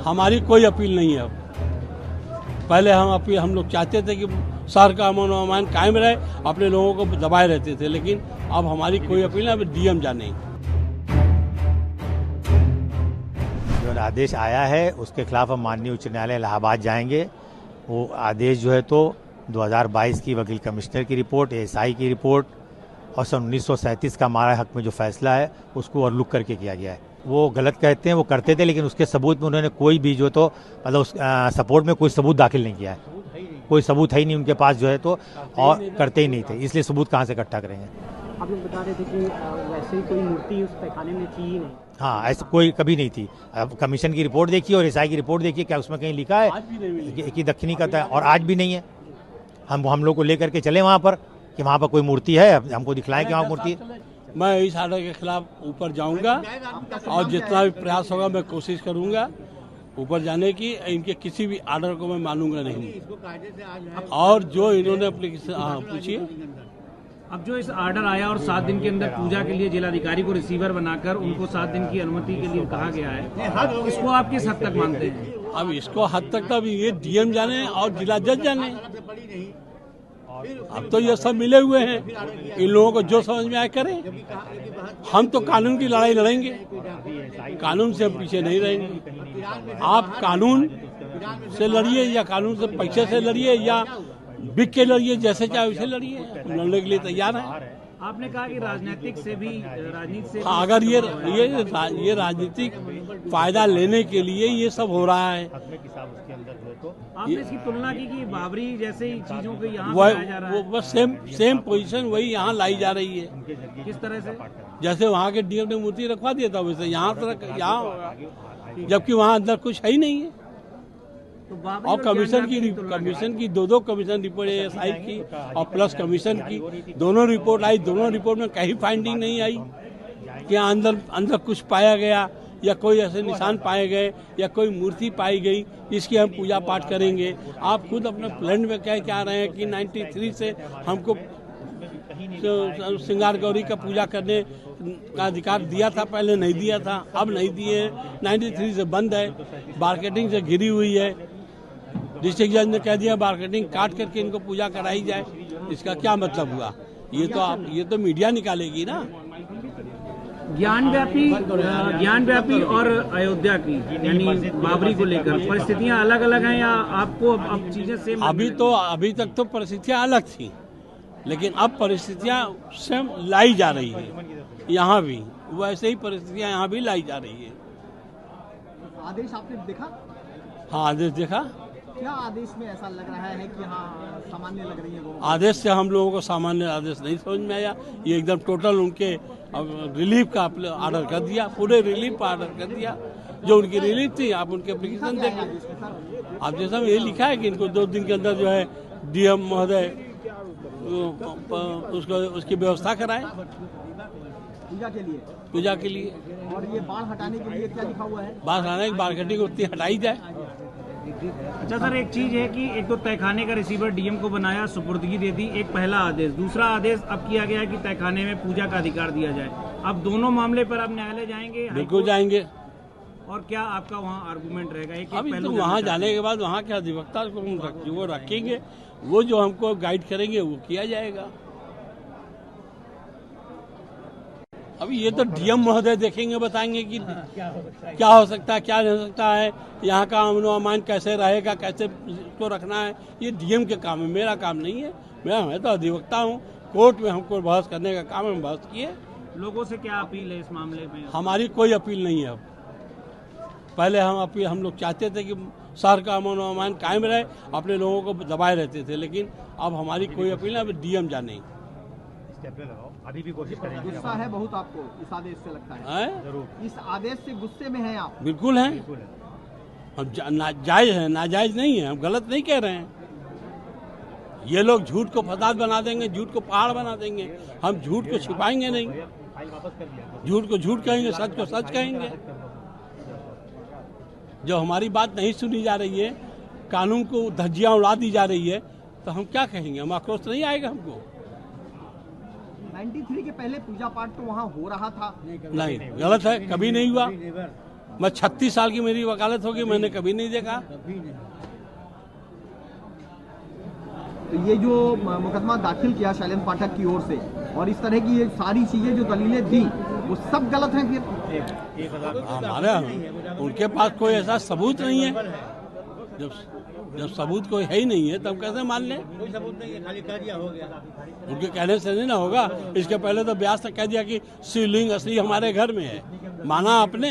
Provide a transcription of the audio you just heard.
हमारी कोई अपील नहीं है अब। पहले हम लोग चाहते थे कि शहर का अमन व अमान कायम रहे, अपने लोगों को दबाए रहते थे, लेकिन अब हमारी कोई अपील नहीं, अब डीएम जाने। जो आदेश आया है उसके खिलाफ हम माननीय उच्च न्यायालय इलाहाबाद जाएंगे। वो आदेश जो है तो 2022 की वकील कमिश्नर की रिपोर्ट, एएसआई की रिपोर्ट और सन 1937 का हमारे हक में जो फैसला है उसको ओवरलुक करके किया गया है। वो गलत कहते हैं, वो करते थे, लेकिन उसके सबूत में उन्होंने कोई भी जो तो मतलब उस सपोर्ट में कोई सबूत दाखिल नहीं किया है। कोई सबूत है ही नहीं उनके पास जो है तो, और करते ही नहीं थे, इसलिए सबूत कहाँ से इकट्ठा करेंगे। आप लोग बता रहे थे कि वैसे ही कोई मूर्ति उस तहखाने में थी ही नहीं। हाँ, ऐसा कोई कभी नहीं थी। अब कमीशन की रिपोर्ट देखिए और एसआई की रिपोर्ट देखिए, क्या उसमें कहीं लिखा है कि दक्षिणी का था, और आज भी नहीं है। हम लोग को लेकर के चले वहाँ पर कि वहाँ पर कोई मूर्ति है, हमको दिखलाएं कि वहाँ मूर्ति है। मैं इस आर्डर के खिलाफ ऊपर जाऊंगा और जितना भी प्रयास होगा मैं कोशिश करूंगा ऊपर जाने की। इनके किसी भी आर्डर को मैं मानूंगा नहीं। और जो इन्होंने पूछिए, अब जो इस आर्डर आया और 7 दिन के अंदर पूजा के लिए जिलाधिकारी को रिसीवर बनाकर उनको 7 दिन की अनुमति के लिए कहा गया है, इसको आप किस हद तक मानते हैं? अब इसको हद तक तो ये डीएम जाने और जिला जज जाने। अब तो ये सब मिले हुए हैं, इन लोगों को जो समझ में आए करें। हम तो कानून की लड़ाई लड़ेंगे, कानून से हम पीछे नहीं रहेंगे। आप कानून से लड़िए या कानून से पैसे से लड़िए या बिक के लड़िए, जैसे चाहे वैसे लड़िए, लड़ने के लिए तैयार है। आपने कहा कि राजनीति से हाँ, अगर ये राजनीतिक फायदा लेने के लिए ये सब हो रहा है। आपने इसकी तुलना की कि बाबरी जैसे ही चीजों को यहाँ लाया जा रहा है। वो बस सेम पोजीशन वही यहाँ लाई जा रही है। किस तरह से? जैसे वहाँ के डीएम ने मूर्ति रखवा दिया था वैसे यहाँ होगा, जबकि वहाँ अंदर कुछ है ही नहीं है। तो और कमीशन की दो कमीशन रिपोर्ट, एएसआई की और प्लस कमीशन की दोनों रिपोर्ट आई। दोनों रिपोर्ट में कहीं फाइंडिंग नहीं आई कि अंदर कुछ पाया गया या कोई ऐसे निशान पाए गए या कोई मूर्ति पाई गई इसकी हम पूजा पाठ करेंगे। आप खुद अपने प्लान में क्या रहे हैं कि 93 से हमको श्रृंगार गौरी का पूजा करने का अधिकार दिया था, पहले नहीं दिया था, अब नहीं दिए। 93 से बंद है, मार्केटिंग से घिरी हुई है। डिस्ट्रिक्ट जज ने कह दिया मार्केटिंग काट करके इनको पूजा कराई जाए। इसका क्या मतलब हुआ? ये तो मीडिया निकालेगी ना। ज्ञानव्यापी और अयोध्या की यानी बाबरी को लेकर परिस्थितियां अलग अलग हैं या आपको अब चीजें सेम? अभी तक तो परिस्थितियां अलग थी, लेकिन अब परिस्थितियां सेम लाई जा रही है। यहाँ भी वैसे ही परिस्थितियां यहाँ भी लाई जा रही है। आदेश आपने देखा? हाँ, आदेश देखा। क्या आदेश में ऐसा लग रहा है कि हाँ सामान्य लग रही है वो? आदेश से हम लोगों को सामान्य आदेश नहीं समझ में आया। ये एकदम टोटल उनके रिलीफ का ऑर्डर कर दिया, पूरे रिलीफ का ऑर्डर कर दिया। जो उनकी रिलीफ थी आप उनके एप्लीकेशन देखें। आप जैसा ये लिखा है कि इनको 2 दिन के अंदर जो है डीएम महोदय उसकी व्यवस्था कराए पूजा के लिए। और ये बाढ़ हटाने के लिए क्या लिखा हुआ है? बाढ़ हटाने की मार्केटिंग उतनी हटाई जाए। अच्छा सर, एक चीज है कि एक तो तहखाने का रिसीवर डीएम को बनाया, सुपुर्दगी दे दी, एक पहला आदेश। दूसरा आदेश अब किया गया कि तहखाने में पूजा का अधिकार दिया जाए। अब दोनों मामले पर अब न्यायालय जाएंगे? बिल्कुल जाएंगे। और क्या आपका वहाँ आर्गुमेंट रहेगा? अभी तो वहाँ जाने के बाद वहाँ के अधिवक्ता को वो रखेंगे, वो जो हमको गाइड करेंगे वो किया जाएगा। अभी ये तो डीएम महोदय देखेंगे, बताएंगे कि क्या हो सकता है क्या नहीं हो सकता है, यहाँ का अमन अमान कैसे रहेगा, कैसे इसको रखना है। ये डीएम के काम है, मेरा काम नहीं है। मैं तो अधिवक्ता हूँ, कोर्ट में हमको बहस करने का काम है, हम बहस किए। लोगों से क्या अपील है इस मामले में? हमारी कोई अपील नहीं है अब। पहले हम लोग चाहते थे कि शहर का अमन अमान कायम रहे, अपने लोगों को दबाए रहते थे, लेकिन अब हमारी कोई अपील नहीं, अब डीएम जाने। अभी भी कोशिश करेंगे। गुस्सा है बहुत आपको इस आदेश से लगता है? जरूर। इस आदेश से गुस्से में हैं आप? बिल्कुल हैं। हम जायज है, नाजायज नहीं है, हम गलत नहीं कह रहे हैं। ये लोग झूठ को फसाद बना देंगे, झूठ को पहाड़ बना देंगे। हम झूठ को छिपाएंगे नहीं, झूठ को झूठ कहेंगे, सच को सच कहेंगे। जो हमारी बात नहीं सुनी जा रही है, कानून को धज्जियां उड़ा दी जा रही है, तो हम क्या कहेंगे? हम आक्रोश नहीं आएगा हमको। 93 के पहले पूजा पाठ तो वहाँ हो रहा था? नहीं, गलत है, कभी नहीं हुआ। मैं 36 साल की मेरी वकालत होगी, मैंने कभी नहीं देखा। तो ये जो मुकदमा दाखिल किया शैलेंद्र पाठक की ओर से और इस तरह की ये सारी चीजें जो दलीलें दी वो सब गलत हैं फिर? हमारे उनके पास कोई ऐसा सबूत नहीं है। जब सबूत कोई है ही नहीं है तब कैसे मान ले? कोई सबूत नहीं है, खाली कह दिया हो गया। उनके कहने से नहीं ना होगा। इसके पहले तो ब्यास ने कह दिया कि शिवलिंग असली हमारे घर में है, माना आपने।